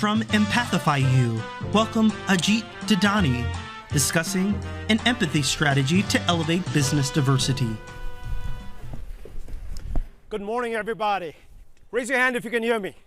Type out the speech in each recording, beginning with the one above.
from EmpathifyU, welcome Ajit Dodani, discussing an empathy strategy to elevate business diversity. Good morning, everybody. Raise your hand if you can hear me.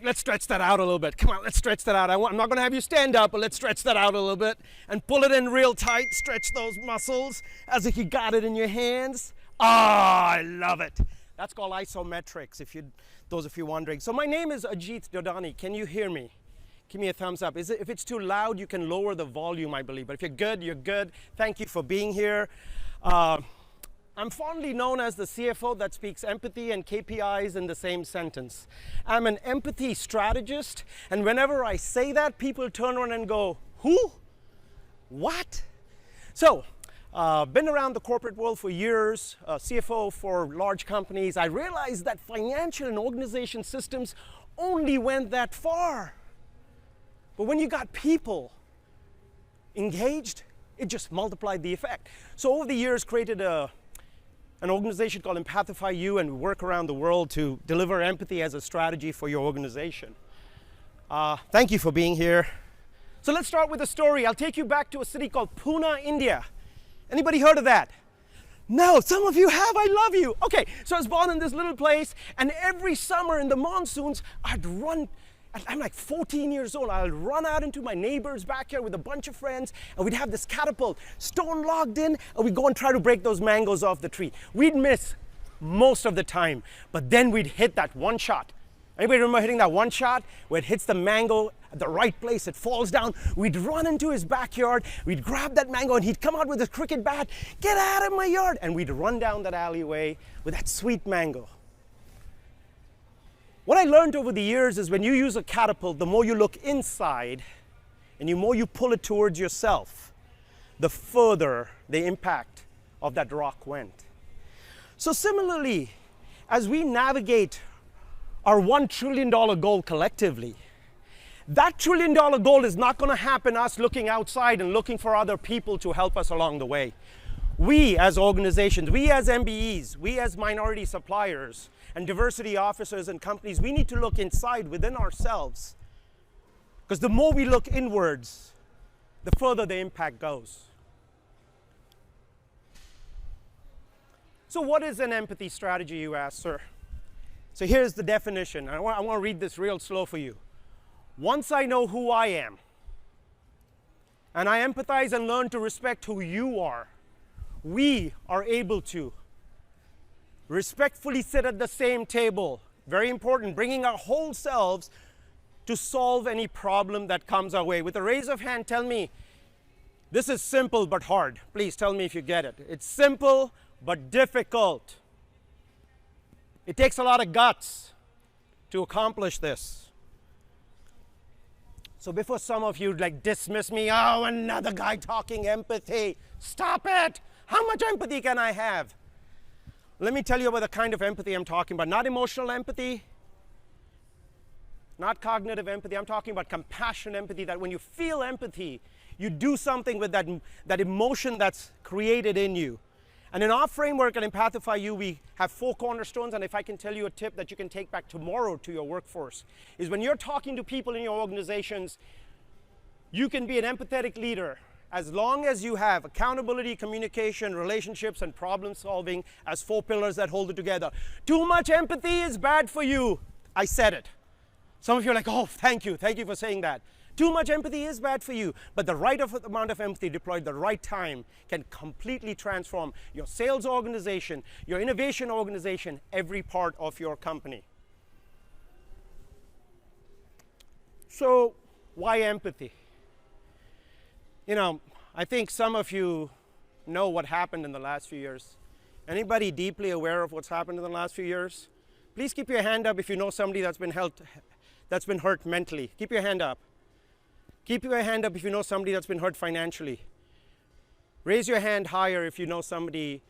Let's stretch that out a little bit. Come on, let's stretch that out. I'm not going to have you stand up, but let's stretch that out a little bit and pull it in real tight. Stretch those muscles as if you got it in your hands. Ah, I love it. That's called isometrics, those of you wondering. So my name is Ajit Dodani. Can you hear me? Give me a thumbs up. If it's too loud, you can lower the volume, I believe. But if you're good, you're good. Thank you for being here. I'm fondly known as the CFO that speaks empathy and KPIs in the same sentence. I'm an empathy strategist, and whenever I say that, people turn around and go, who? What? So, been around the corporate world for years, CFO for large companies. I realized that financial and organization systems only went that far. But when you got people engaged, it just multiplied the effect. So over the years, created an organization called EmpathifyU, and we work around the world to deliver empathy as a strategy for your organization. Thank you for being here. So let's start with a story. I'll take you back to a city called Pune, India. Anybody heard of that? No, some of you have. I love you. Okay, so I was born in this little place, and every summer in the monsoons, I'm like 14 years old. I'll run out into my neighbor's backyard with a bunch of friends, and we'd have this catapult, stone logged in, and we'd go and try to break those mangoes off the tree. We'd miss most of the time, but then we'd hit that one shot. Anybody remember hitting that one shot where it hits the mango at the right place, it falls down? We'd run into his backyard, we'd grab that mango, and he'd come out with his cricket bat, get out of my yard, and we'd run down that alleyway with that sweet mango. What I learned over the years is when you use a catapult, the more you look inside and the more you pull it towards yourself, the further the impact of that rock went. So similarly, as we navigate our $1 trillion goal collectively, that $1 trillion goal is not going to happen us looking outside and looking for other people to help us along the way. We as organizations, we as MBEs, we as minority suppliers, and diversity officers and companies, we need to look inside within ourselves, because the more we look inwards, the further the impact goes. So what is an empathy strategy, you ask, sir? So here's the definition. I want to read this real slow for you. Once I know who I am, and I empathize and learn to respect who you are, we are able to respectfully sit at the same table. Very important, bringing our whole selves to solve any problem that comes our way. With a raise of hand, tell me, this is simple but hard. Please tell me if you get it. It's simple but difficult. It takes a lot of guts to accomplish this. So before some of you dismiss me, oh, another guy talking empathy. Stop it! How much empathy can I have? Let me tell you about the kind of empathy I'm talking about. Not emotional empathy, not cognitive empathy. I'm talking about compassion empathy, that when you feel empathy, you do something with that emotion that's created in you. And in our framework at EmpathifyU, we have 4 cornerstones, and if I can tell you a tip that you can take back tomorrow to your workforce, is when you're talking to people in your organizations, you can be an empathetic leader as long as you have accountability, communication, relationships, and problem solving as 4 pillars that hold it together. Too much empathy is bad for you. I said it. Some of you are like, oh, thank you for saying that. Too much empathy is bad for you, but the right amount of empathy deployed at the right time can completely transform your sales organization, your innovation organization, every part of your company. So, why empathy? You know, I think some of you know what happened in the last few years. Anybody deeply aware of what's happened in the last few years? Please keep your hand up if you know somebody that's been hurt mentally. Keep your hand up. Keep your hand up if you know somebody that's been hurt financially. Raise your hand higher if you know somebody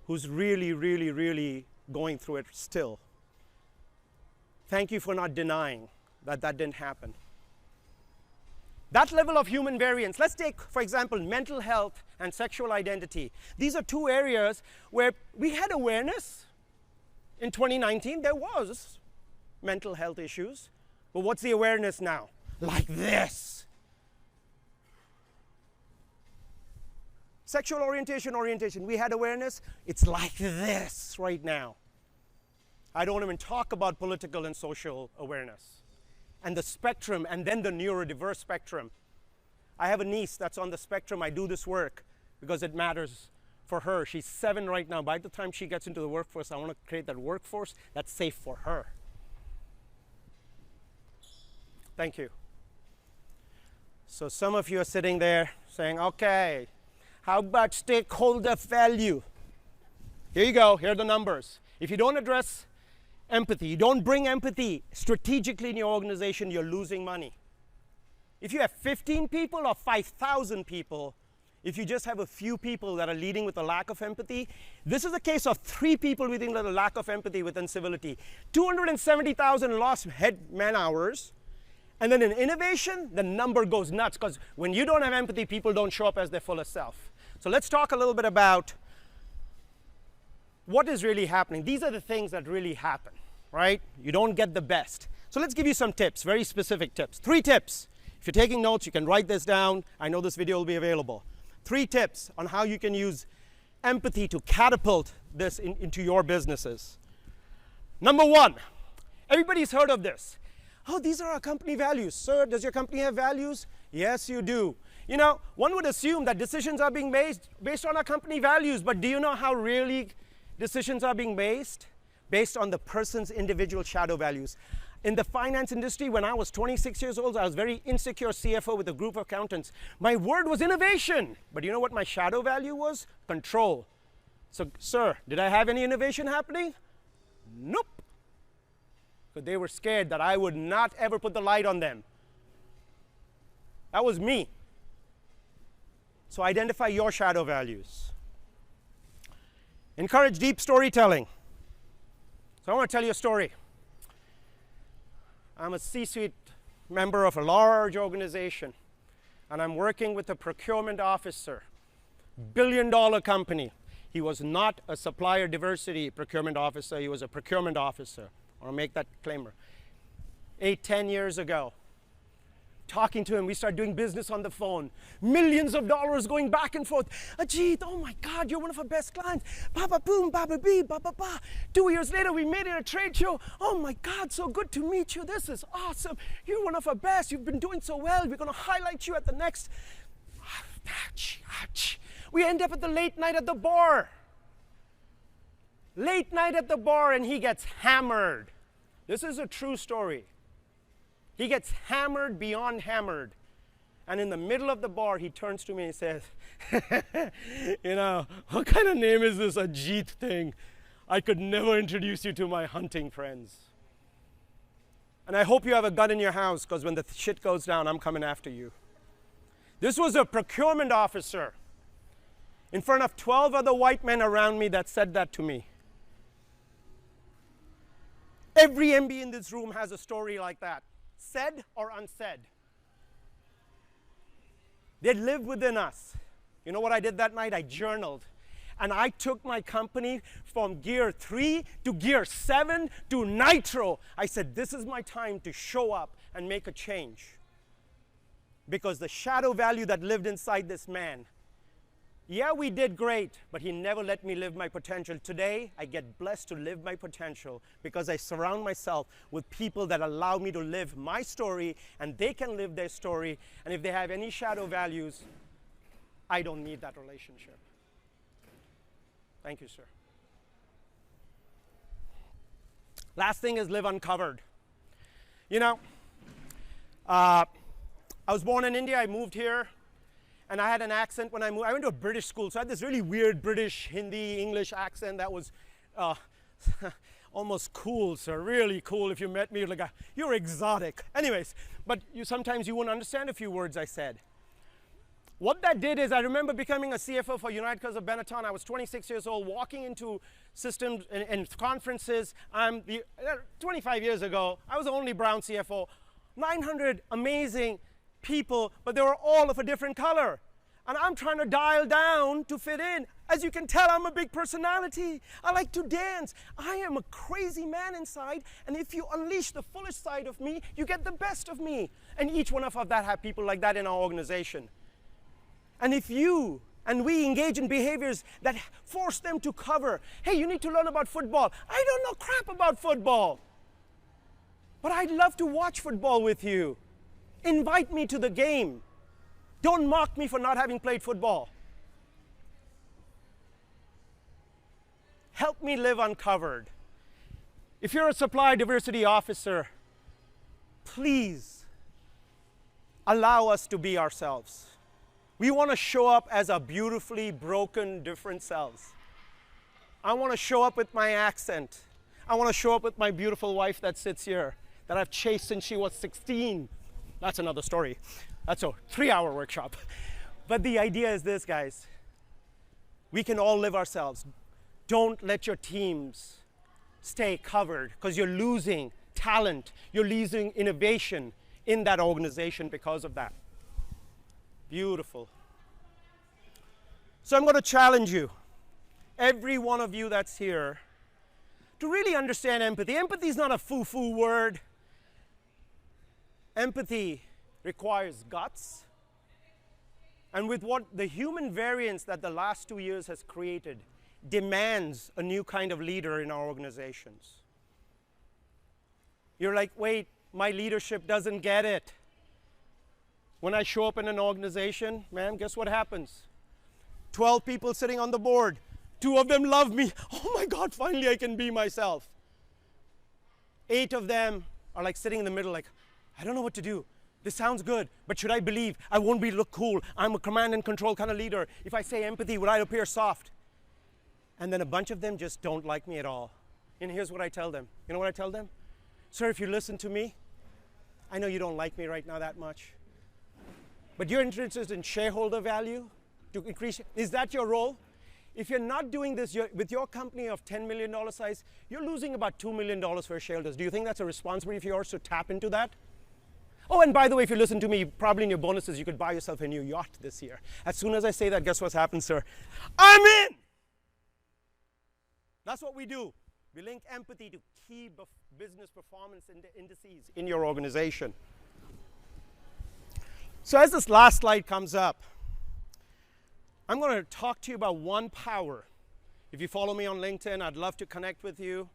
who's really, really, really going through it still. Thank you for not denying that didn't happen. That level of human variance, let's take, for example, mental health and sexual identity. These are 2 areas where we had awareness. In 2019, there was mental health issues. But what's the awareness now? Like this. Sexual orientation. We had awareness. It's like this right now. I don't even talk about political and social awareness. And the spectrum, and then the neurodiverse spectrum. I have a niece that's on the spectrum. I do this work because it matters for her. She's 7 right now. By the time she gets into the workforce, I want to create that workforce that's safe for her. Thank you. So some of you are sitting there saying, okay, how about stakeholder value? Here you go, here are the numbers. If you don't address empathy, you don't bring empathy strategically in your organization, you're losing money. If you have 15 people or 5,000 people, if you just have a few people that are leading with a lack of empathy, this is a case of 3 people with a lack of empathy within civility. 270,000 lost man hours. And then in innovation, the number goes nuts because when you don't have empathy, people don't show up as their fullest self. So let's talk a little bit about what is really happening. These are the things that really happen, right? You don't get the best. So let's give you some tips, very specific tips. 3 tips. If you're taking notes, you can write this down. I know this video will be available. 3 tips on how you can use empathy to catapult this into your businesses. Number 1, everybody's heard of this. Oh, these are our company values. Sir, does your company have values? Yes, you do. You know, one would assume that decisions are being based on our company values, but do you know how really decisions are being based? Based on the person's individual shadow values. In the finance industry, when I was 26 years old, I was very insecure CFO with a group of accountants. My word was innovation, but you know what my shadow value was? Control. So, sir, did I have any innovation happening? Nope. But they were scared that I would not ever put the light on them. That was me. So identify your shadow values. Encourage deep storytelling. So I want to tell you a story. I'm a C-suite member of a large organization, and I'm working with a procurement officer, billion-dollar company. He was not a supplier diversity procurement officer, he was a procurement officer. I want to make that claimer. 8-10 years ago, talking to him, we started doing business on the phone. Millions of dollars going back and forth. Ajit, oh my God, you're one of our best clients. Baba boom, baba bee, baba ba. 2 years later, we made it at a trade show. Oh my God, so good to meet you. This is awesome. You're one of our best. You've been doing so well. We're going to highlight you at the next. Ouch. We end up at the late night at the bar. Late night at the bar, and he gets hammered. This is a true story. He gets hammered beyond hammered. And in the middle of the bar, he turns to me and says, you know, what kind of name is this Ajit thing? I could never introduce you to my hunting friends. And I hope you have a gun in your house, because when the shit goes down, I'm coming after you. This was a procurement officer in front of 12 other white men around me that said that to me. Every MBE in this room has a story like that, said or unsaid. They live within us. You know what I did that night? I journaled. And I took my company from gear 3 to gear 7 to nitro. I said, this is my time to show up and make a change. Because the shadow value that lived inside this man, yeah, we did great, but he never let me live my potential. Today, I get blessed to live my potential because I surround myself with people that allow me to live my story, and they can live their story. And if they have any shadow values, I don't need that relationship. Thank you, sir. Last thing is live uncovered. You know, I was born in India. I moved here. And I had an accent when I moved. I went to a British school, so I had this really weird British, Hindi, English accent that was almost cool, sir. Really cool. If you met me, like, you're exotic. Anyways, but sometimes you wouldn't understand a few words I said. What that did is I remember becoming a CFO for United Colors of Benetton. I was 26 years old, walking into systems and conferences. 25 years ago, I was the only brown CFO. 900 amazing people, but they were all of a different color. And I'm trying to dial down to fit in. As you can tell, I'm a big personality. I like to dance. I am a crazy man inside, and if you unleash the fullest side of me, you get the best of me. And each one of us that have people like that in our organization. And if you and we engage in behaviors that force them to cover, hey, you need to learn about football. I don't know crap about football, but I'd love to watch football with you. Invite me to the game. Don't mock me for not having played football. Help me live uncovered. If you're a supply diversity officer, please allow us to be ourselves. We want to show up as our beautifully broken, different selves. I want to show up with my accent. I want to show up with my beautiful wife that sits here, that I've chased since she was 16. That's another story. That's a 3-hour workshop. But the idea is this, guys. We can all live ourselves. Don't let your teams stay covered, because you're losing talent, you're losing innovation in that organization because of that. Beautiful. So I'm going to challenge you, every one of you that's here, to really understand empathy. Empathy is not a foo-foo word. Empathy requires guts. And with what the human variance that the last 2 years has created, demands a new kind of leader in our organizations. You're like, wait, my leadership doesn't get it. When I show up in an organization, man, guess what happens? 12 people sitting on the board. 2 of them love me. Oh my God, finally I can be myself. 8 of them are like sitting in the middle like, I don't know what to do. This sounds good, but should I believe? I won't look cool. I'm a command and control kind of leader. If I say empathy, would I appear soft? And then a bunch of them just don't like me at all. And here's what I tell them. You know what I tell them? Sir, if you listen to me, I know you don't like me right now that much, but you're interested in shareholder value to increase. Is that your role? If you're not doing this with your company of $10 million size, you're losing about $2 million for shareholders. Do you think that's a responsibility of yours to tap into that? Oh, and by the way, if you listen to me, probably in your bonuses, you could buy yourself a new yacht this year. As soon as I say that, guess what's happened, sir? I'm in! That's what we do. We link empathy to key business performance indices in your organization. So as this last slide comes up, I'm going to talk to you about one power. If you follow me on LinkedIn, I'd love to connect with you.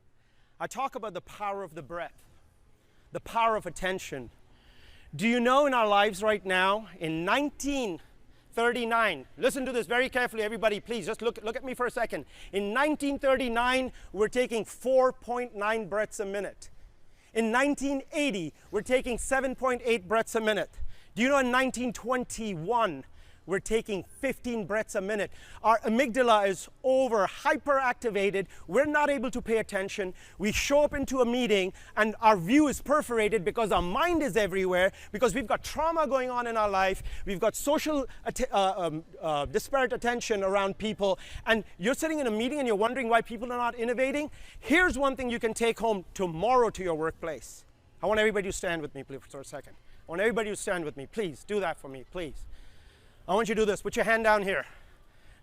I talk about the power of the breath, the power of attention. Do you know in our lives right now, in 1939, listen to this very carefully, everybody, please, just look at me for a second. In 1939, we're taking 4.9 breaths a minute. In 1980, we're taking 7.8 breaths a minute. Do you know in 1921, we're taking 15 breaths a minute. Our amygdala is hyperactivated. We're not able to pay attention. We show up into a meeting and our view is perforated because our mind is everywhere, because we've got trauma going on in our life. We've got social disparate attention around people. And you're sitting in a meeting and you're wondering why people are not innovating. Here's one thing you can take home tomorrow to your workplace. I want everybody to stand with me, please, for a second. I want everybody to stand with me. Please, do that for me, please. I want you to do this. Put your hand down here.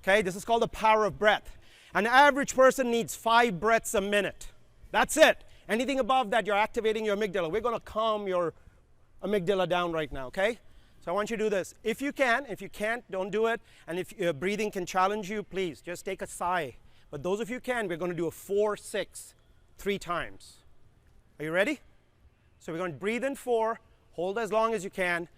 Okay, this is called the power of breath. An average person needs 5 breaths a minute. That's it. Anything above that, you're activating your amygdala. We're going to calm your amygdala down right now, okay? So I want you to do this. If you can, if you can't, don't do it. And if breathing can challenge you, please, just take a sigh. But those of you who can, we're going to do a 4-6, 3 times. Are you ready? So we're going to breathe in 4, hold as long as you can,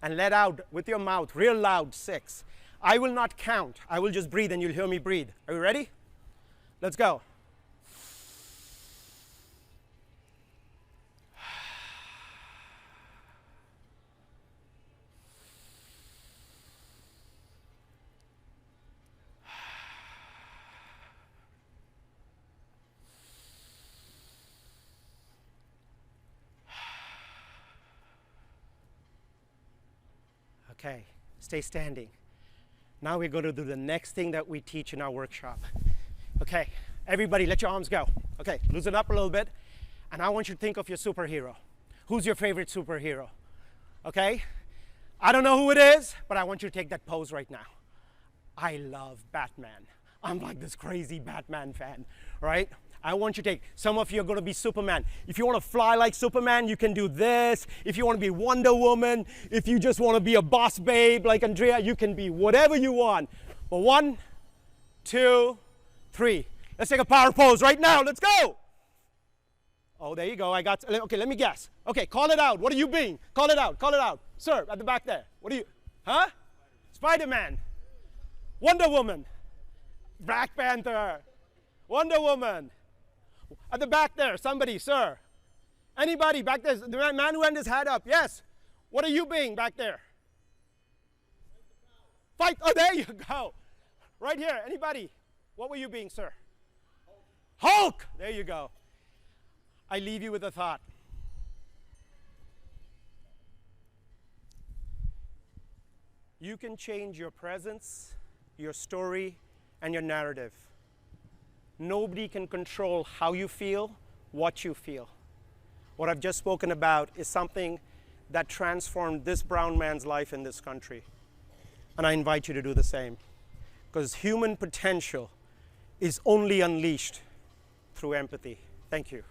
and let out with your mouth, real loud, 6. I will not count. I will just breathe and you'll hear me breathe. Are you ready? Let's go. Okay, stay standing. Now we're going to do the next thing that we teach in our workshop. Okay, everybody let your arms go. Okay, loosen up a little bit. And I want you to think of your superhero. Who's your favorite superhero? Okay? I don't know who it is, but I want you to take that pose right now. I love Batman. I'm like this crazy Batman fan, right? I want you to take, some of you are going to be Superman. If you want to fly like Superman, you can do this. If you want to be Wonder Woman, if you just want to be a boss babe like Andrea, you can be whatever you want. But 1, 2, 3. Let's take a power pose right now. Let's go. Oh, there you go. Okay, let me guess. Okay, call it out. What are you being? Call it out. Call it out. Sir, at the back there. What are you? Huh? Spider-Man. Wonder Woman. Black Panther. Wonder Woman. At the back there, somebody, sir. Anybody back there? The man who had his hat up. Yes. What are you being back there? Fight. Oh, there you go. Right here. Anybody? What were you being, sir? Hulk. There you go. I leave you with a thought. You can change your presence, your story, and your narrative. Nobody can control how you feel, what you feel. What I've just spoken about is something that transformed this brown man's life in this country. And I invite you to do the same. Because human potential is only unleashed through empathy. Thank you.